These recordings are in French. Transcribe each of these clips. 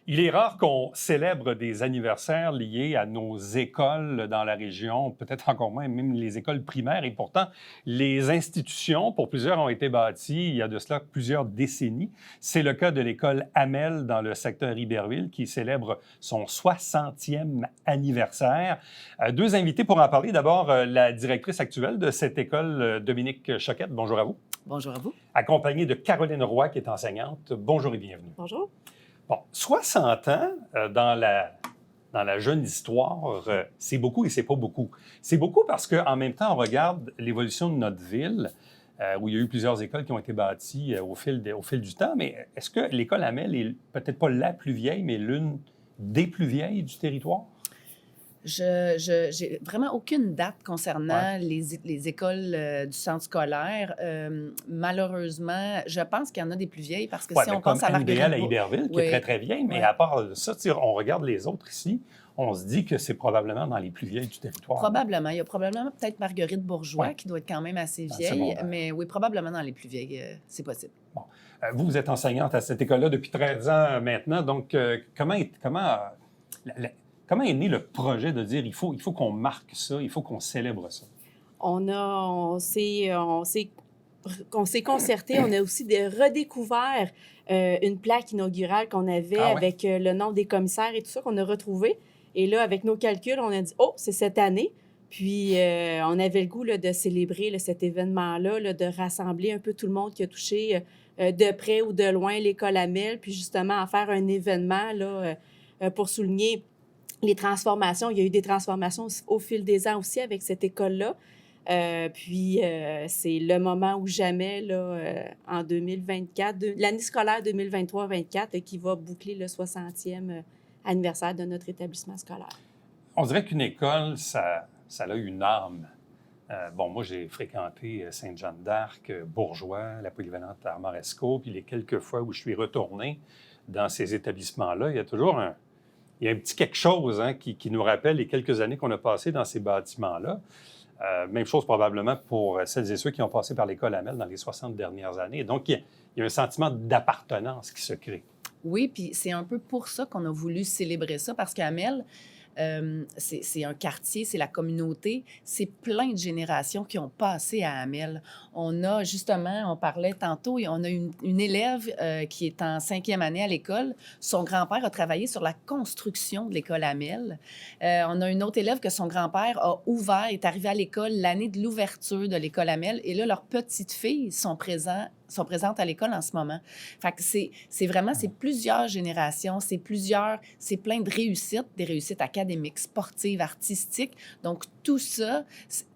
Il est rare qu'on célèbre des anniversaires liés à nos écoles dans la région, peut-être encore moins même les écoles primaires. Et pourtant, les institutions, pour plusieurs, ont été bâties il y a de cela plusieurs décennies. C'est le cas de l'école Hamel dans le secteur Iberville qui célèbre son 60e anniversaire. Deux invités pour en parler. D'abord, la directrice actuelle de cette école, Dominique Choquette. Bonjour à vous. Bonjour à vous. Accompagnée de Caroline Roy, qui est enseignante. Bonjour et bienvenue. Bonjour. Bon, 60 ans dans la jeune histoire, c'est beaucoup et c'est pas beaucoup. C'est beaucoup parce qu'en même temps, on regarde l'évolution de notre ville, où il y a eu plusieurs écoles qui ont été bâties au fil du temps. Mais est-ce que l'école Hamel est peut-être pas la plus vieille, mais l'une des plus vieilles du territoire? J'ai vraiment aucune date concernant les écoles du centre scolaire. Malheureusement, je pense qu'il y en a des plus vieilles parce que si on pense à Marguerite à Iberville, qui est très, très vieille, mais à part ça, on regarde les autres ici, on se dit que c'est probablement dans les plus vieilles du territoire. Probablement. Il y a probablement peut-être Marguerite Bourgeois qui doit être quand même assez vieille, mais oui, probablement dans les plus vieilles, c'est possible. Bon. Vous êtes enseignante à cette école-là depuis 13 ans maintenant, donc comment est né le projet de dire il faut qu'on marque ça, il faut qu'on célèbre ça? On s'est concerté, on a aussi redécouvert une plaque inaugurale qu'on avait avec le nom des commissaires et tout ça qu'on a retrouvé. Et là, avec nos calculs, on a dit « Oh, c'est cette année! » Puis, on avait le goût là, de célébrer cet événement-là, là, de rassembler un peu tout le monde qui a touché de près ou de loin l'école Hamel, puis justement en faire un événement là, pour souligner les transformations. Il y a eu des transformations au fil des ans aussi avec cette école-là. Puis, c'est le moment ou jamais, là, en 2024, l'année scolaire 2023-24, qui va boucler le 60e anniversaire de notre établissement scolaire. On dirait qu'une école, ça a une âme. Moi, j'ai fréquenté Sainte-Jeanne-d'Arc, Bourgeois, la polyvalente Armoresco, puis les quelques fois où je suis retourné dans ces établissements-là, il y a toujours un petit quelque chose qui nous rappelle les quelques années qu'on a passées dans ces bâtiments-là. Même chose probablement pour celles et ceux qui ont passé par l'école Hamel dans les 60 dernières années. Donc, il y a un sentiment d'appartenance qui se crée. Oui, puis c'est un peu pour ça qu'on a voulu célébrer ça, parce qu'à Hamel, c'est un quartier, c'est la communauté, c'est plein de générations qui ont passé à Hamel. On a justement, on parlait tantôt, on a une élève qui est en 5e année à l'école. Son grand-père a travaillé sur la construction de l'école Hamel. On a une autre élève que son grand-père a ouvert, est arrivé à l'école l'année de l'ouverture de l'école Hamel. Et là, leurs petites filles sont présentes à l'école en ce moment. Fait que c'est vraiment, c'est plusieurs générations, c'est plein de réussites, des réussites académiques, sportives, artistiques. Donc, tout ça,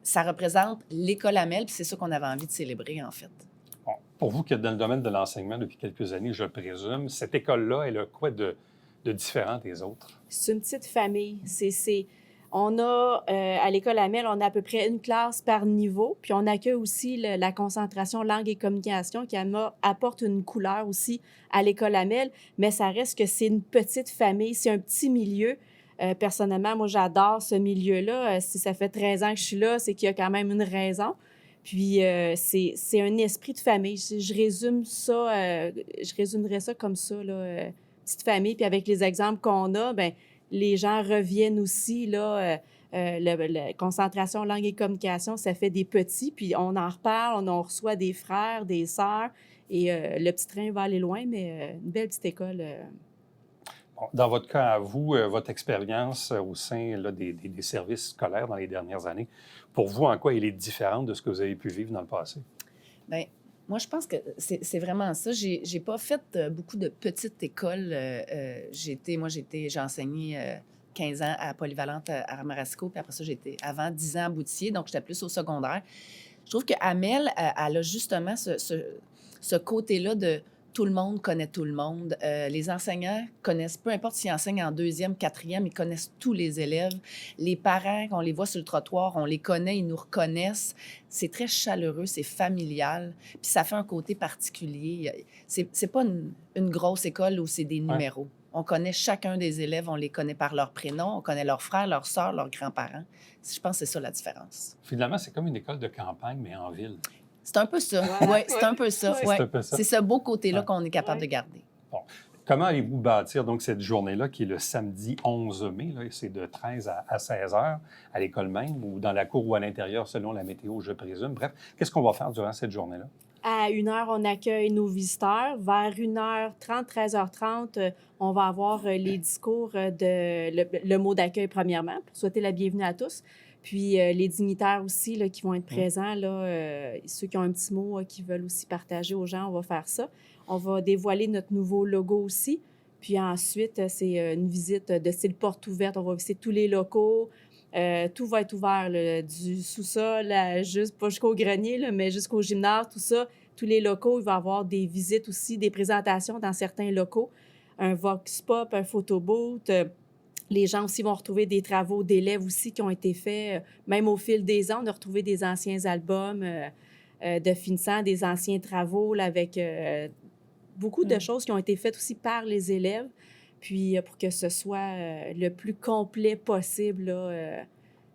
ça représente l'école Hamel, puis c'est ça qu'on avait envie de célébrer, en fait. Bon, pour vous qui êtes dans le domaine de l'enseignement depuis quelques années, je présume, cette école-là, elle a quoi de différent des autres? C'est une petite famille. On a, à l'école Hamel, on a à peu près une classe par niveau, puis on accueille aussi la concentration langue et communication qui apporte une couleur aussi à l'école Hamel, mais ça reste que c'est une petite famille, c'est un petit milieu. Personnellement, moi, j'adore ce milieu-là. Si ça fait 13 ans que je suis là, c'est qu'il y a quand même une raison. Puis, c'est un esprit de famille. Je résumerais ça comme ça, là, petite famille. Puis avec les exemples qu'on a, bien, les gens reviennent aussi, là, la concentration langue et communication, ça fait des petits, puis on en reparle, on reçoit des frères, des sœurs, et le petit train va aller loin, mais une belle petite école. Dans votre cas, à vous, votre expérience au sein là, des services scolaires dans les dernières années, pour vous, en quoi elle est différente de ce que vous avez pu vivre dans le passé? Bien, moi, je pense que c'est vraiment ça. J'ai pas fait beaucoup de petites écoles. J'ai enseigné 15 ans à Polyvalente à Armoresco, puis après ça, j'étais avant 10 ans à Boutier, donc j'étais plus au secondaire. Je trouve que Hamel, elle a justement ce côté-là de tout le monde connaît tout le monde. Les enseignants connaissent, peu importe s'ils enseignent en 2e, 4e, ils connaissent tous les élèves. Les parents, on les voit sur le trottoir, on les connaît, ils nous reconnaissent. C'est très chaleureux, c'est familial, puis ça fait un côté particulier. C'est pas une grosse école où c'est des numéros. On connaît chacun des élèves, on les connaît par leur prénom, on connaît leurs frères, leurs sœurs, leurs grands-parents. Je pense que c'est ça la différence. Finalement, c'est comme une école de campagne, mais en ville. C'est un peu ça. Oui, c'est un peu ça. C'est un peu ça. C'est ce beau côté-là qu'on est capable de garder. Bon. Comment allez-vous bâtir donc cette journée-là qui est le samedi 11 mai, là, et c'est de 13 à 16 heures à l'école même ou dans la cour ou à l'intérieur selon la météo, je présume. Bref, qu'est-ce qu'on va faire durant cette journée-là? À 1h, on accueille nos visiteurs. Vers 1h30, 13h30, on va avoir les discours le mot d'accueil premièrement pour souhaiter la bienvenue à tous. Puis les dignitaires aussi là, qui vont être présents, là, ceux qui ont un petit mot qui veulent aussi partager aux gens, on va faire ça. On va dévoiler notre nouveau logo aussi. Puis ensuite, c'est une visite de style porte ouverte. On va visiter tous les locaux. Tout va être ouvert, là, du sous-sol, pas jusqu'au grenier, là, mais jusqu'au gymnase, tout ça. Tous les locaux, il va y avoir des visites aussi, des présentations dans certains locaux. Un vox pop, un photo booth. Les gens aussi vont retrouver des travaux d'élèves aussi qui ont été faits. Même au fil des ans, on a retrouvé des anciens albums de finissants, des anciens travaux là, avec beaucoup de choses qui ont été faites aussi par les élèves. Puis pour que ce soit le plus complet possible. Là,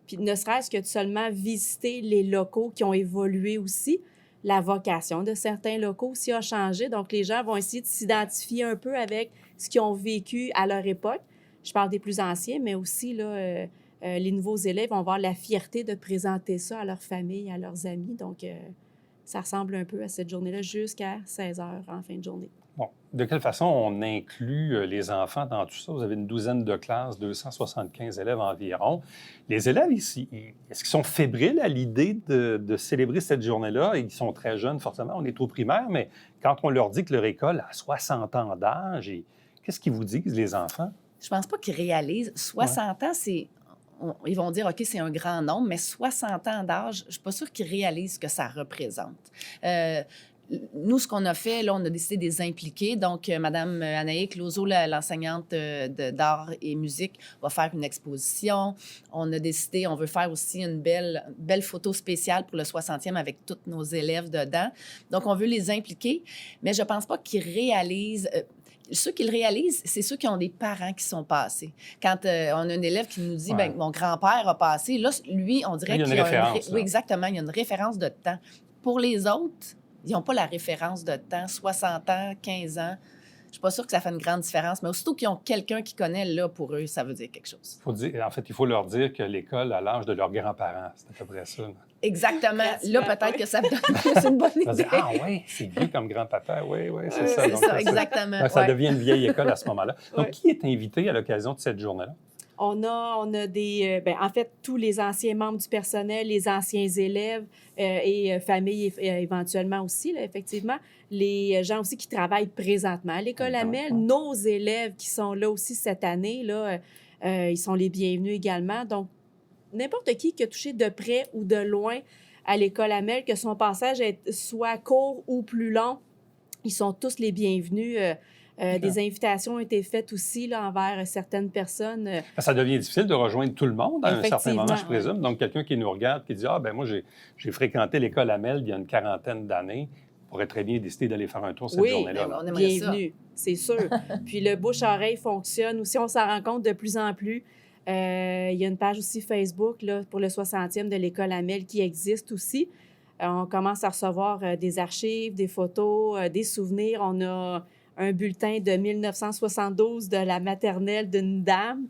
puis ne serait-ce que de seulement visiter les locaux qui ont évolué aussi. La vocation de certains locaux aussi a changé. Donc, les gens vont essayer de s'identifier un peu avec ce qu'ils ont vécu à leur époque. Je parle des plus anciens, mais aussi là, les nouveaux élèves vont avoir la fierté de présenter ça à leur famille, à leurs amis. Donc, ça ressemble un peu à cette journée-là jusqu'à 16 heures en fin de journée. Bon, de quelle façon on inclut les enfants dans tout ça? Vous avez une douzaine de classes, 275 élèves environ. Les élèves ici, est-ce qu'ils sont fébriles à l'idée de célébrer cette journée-là? Ils sont très jeunes, forcément, on est au primaire, mais quand on leur dit que leur école a 60 ans d'âge, qu'est-ce qu'ils vous disent, les enfants? Je pense pas qu'ils réalisent. 60 ans, c'est... Ils vont dire, OK, c'est un grand nombre, mais 60 ans d'âge, je ne suis pas sûre qu'ils réalisent ce que ça représente. Nous, ce qu'on a fait, là, on a décidé de les impliquer. Donc, Mme Anaïque Lozo, l'enseignante d'art et musique, va faire une exposition. On a décidé, on veut faire aussi une belle photo spéciale pour le 60e avec tous nos élèves dedans. Donc, on veut les impliquer, mais je ne pense pas qu'ils réalisent... Ceux qui le réalisent, c'est ceux qui ont des parents qui sont passés. Quand on a un élève qui nous dit, Ouais. mon grand-père a passé, là, lui, on dirait qu'il y a une référence. Oui, exactement, il y a une référence de temps. Pour les autres, ils n'ont pas la référence de temps, 60 ans, 15 ans. Je ne suis pas sûre que ça fait une grande différence, mais aussitôt qu'ils ont quelqu'un qui connaît, là, pour eux, ça veut dire quelque chose. En fait, il faut leur dire que l'école a l'âge de leurs grands-parents. C'est à peu près ça. Exactement. Là, peut-être que ça me donne que c'est une bonne idée. Dire, ah oui, c'est vieux comme grand-papa. Oui, c'est ça. C'est Donc, ça, exactement. Ça devient une vieille école à ce moment-là. Donc, Ouais. qui est invité à l'occasion de cette journée-là? On a des... en fait, tous les anciens membres du personnel, les anciens élèves et familles éventuellement aussi, là, effectivement. Les gens aussi qui travaillent présentement à l'École Amel. Nos élèves qui sont là aussi cette année, là, ils sont les bienvenus également. Donc, n'importe qui a touché de près ou de loin à l'École Amel, que son passage soit court ou plus long, ils sont tous les bienvenus. Des invitations ont été faites aussi là, envers certaines personnes. Ça devient difficile de rejoindre tout le monde à un certain moment, je Effectivement, présume. Donc, quelqu'un qui nous regarde, qui dit « Ah, ben moi, j'ai fréquenté l'école Amel il y a une quarantaine d'années. » pourrait très bien décider d'aller faire un tour cette journée-là. On aimerait bienvenue, c'est sûr. Puis le bouche-oreille fonctionne aussi, on s'en rend compte de plus en plus. Il y a une page aussi Facebook là, pour le 60e de l'École Amel qui existe aussi. On commence à recevoir des archives, des photos, des souvenirs. On a un bulletin de 1972 de la maternelle d'une dame.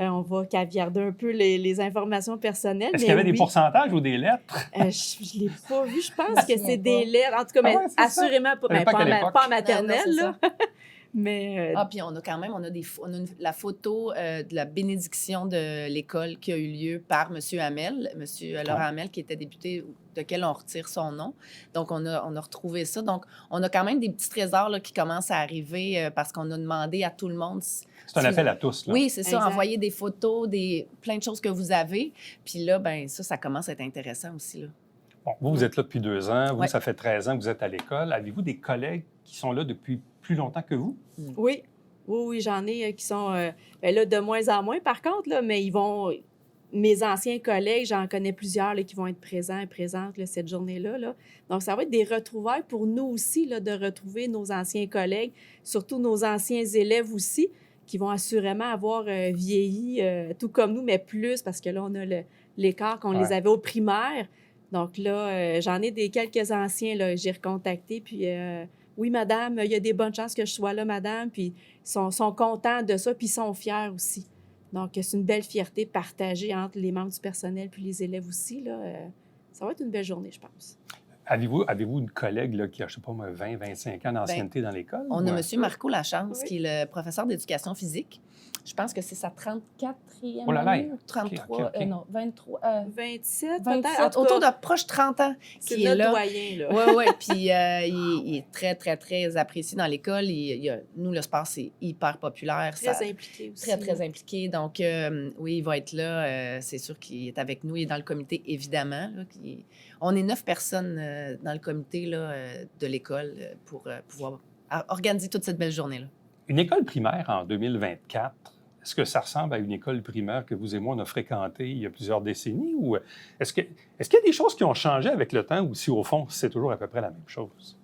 On va caviarder un peu les informations personnelles. Est-ce qu'il y avait des pourcentages ou des lettres? Je ne l'ai pas vu. Je pense que c'est des lettres. En tout cas, mais assurément pas, pas en maternelle. Non, là. Mais, puis on a quand même la photo de la bénédiction de l'école qui a eu lieu par M. Hamel, M. Laurent Hamel, qui était député, de quel on retire son nom. Donc, on a retrouvé ça. Donc, on a quand même des petits trésors là, qui commencent à arriver parce qu'on a demandé à tout le monde. C'est un appel à tous. Là. Oui, c'est ça. Exact. Envoyer des photos, plein de choses que vous avez. Puis là, ben ça commence à être intéressant aussi. Là. Bon, vous êtes là depuis 2 ans. Vous, Ouais. ça fait 13 ans que vous êtes à l'école. Avez-vous des collègues qui sont là depuis plus longtemps que vous? Oui, j'en ai qui sont là, de moins en moins, par contre, là, mais ils vont... Mes anciens collègues, j'en connais plusieurs là, qui vont être présents et présentes là, cette journée-là. Là. Donc, ça va être des retrouvailles pour nous aussi, là, de retrouver nos anciens collègues, surtout nos anciens élèves aussi, qui vont assurément avoir vieilli, tout comme nous, mais plus, parce que là, on a l'écart qu'on les avait au primaire. Donc là, j'en ai quelques anciens, là, j'ai recontacté, puis oui, madame, il y a des bonnes chances que je sois là, madame. Puis ils sont contents de ça, puis ils sont fiers aussi. Donc, c'est une belle fierté partagée entre les membres du personnel puis les élèves aussi. Là. Ça va être une belle journée, je pense. Avez-vous une collègue là, qui a, je ne sais pas, 20, 25 ans d'ancienneté dans l'école? On a M. Marco Lachance, Oui. qui est le professeur d'éducation physique. Je pense que c'est sa 34e Oh là là! année, 33, OK. non, 23, 27, 27, peut-être. En tout autour cas, de proche 30 ans c'est qui est notre là. doyen. Là. Oui, oui. Puis il est très, très, très apprécié dans l'école. Nous, le sport, c'est hyper populaire. Très impliqué aussi. Très, très impliqué. Donc, oui, il va être là. C'est sûr qu'il est avec nous. Il est dans le comité, évidemment. Là, on est 9 personnes dans le comité là, de l'école pour pouvoir organiser toute cette belle journée-là. Une école primaire en 2024, est-ce que ça ressemble à une école primaire que vous et moi, on a fréquentée il y a plusieurs décennies? Ou est-ce qu'il y a des choses qui ont changé avec le temps ou si, au fond, c'est toujours à peu près la même chose?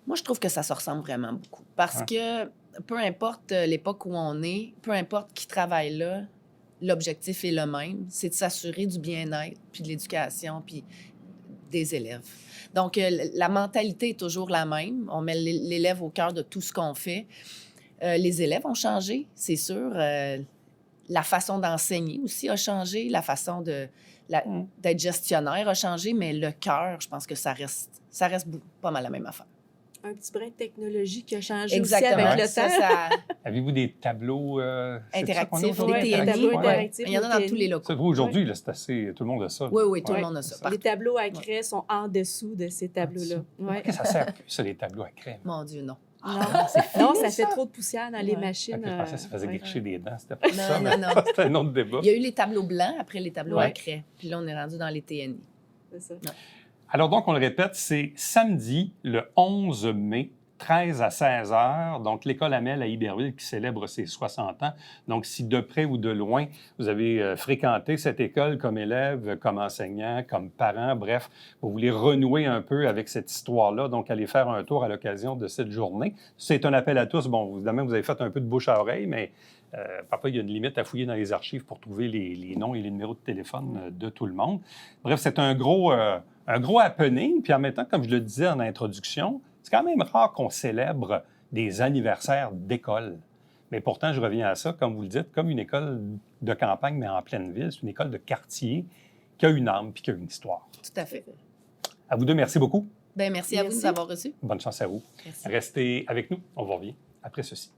Moi, je trouve que ça se ressemble vraiment beaucoup. Parce que peu importe l'époque où on est, peu importe qui travaille là, l'objectif est le même. C'est de s'assurer du bien-être, puis de l'éducation, puis des élèves. Donc, la mentalité est toujours la même. On met l'élève au cœur de tout ce qu'on fait. Les élèves ont changé, c'est sûr. La façon d'enseigner aussi a changé. La façon d'être gestionnaire a changé. Mais le cœur, je pense que ça reste pas mal la même affaire. Un petit brin de technologie qui a changé Exactement. aussi avec le temps. Avez-vous des tableaux interactifs, des TNI, tableaux ouais. interactifs. Il y en a dans tous les locaux. Ça, vous, aujourd'hui, là, c'est assez... Tout le monde a ça. Là. Oui, tout le monde a ça. Les tableaux à craie sont en dessous de ces tableaux-là. Pourquoi que ça sert plus, ça, les tableaux à craie? Mon Dieu, non. Non, ça fait trop de poussière dans les machines. Okay, je pensais que ça faisait gricher des dents. C'était pas Non, ça, non, mais non. c'était un autre débat. Il y a eu les tableaux blancs après les tableaux Ouais. à craie. Puis là, on est rendu dans les TNI. C'est ça. Alors donc, on le répète, c'est samedi, le 11 mai, 13 à 16 heures. Donc, l'École Amel à Iberville qui célèbre ses 60 ans. Donc, si de près ou de loin, vous avez fréquenté cette école comme élève, comme enseignant, comme parent, bref, vous voulez renouer un peu avec cette histoire-là, donc allez faire un tour à l'occasion de cette journée. C'est un appel à tous. Bon, évidemment, vous avez fait un peu de bouche à oreille, mais parfois, il y a une limite à fouiller dans les archives pour trouver les noms et les numéros de téléphone de tout le monde. Bref, c'est un gros happening. Puis en même temps, comme je le disais en introduction, c'est quand même rare qu'on célèbre des anniversaires d'école. Mais pourtant, je reviens à ça, comme vous le dites, comme une école de campagne, mais en pleine ville. C'est une école de quartier qui a une âme puis qui a une histoire. Tout à fait. À vous deux, merci beaucoup. Bien, merci à vous de nous avoir reçus. Bonne chance à vous. Merci. Restez avec nous. On vous revient après ceci.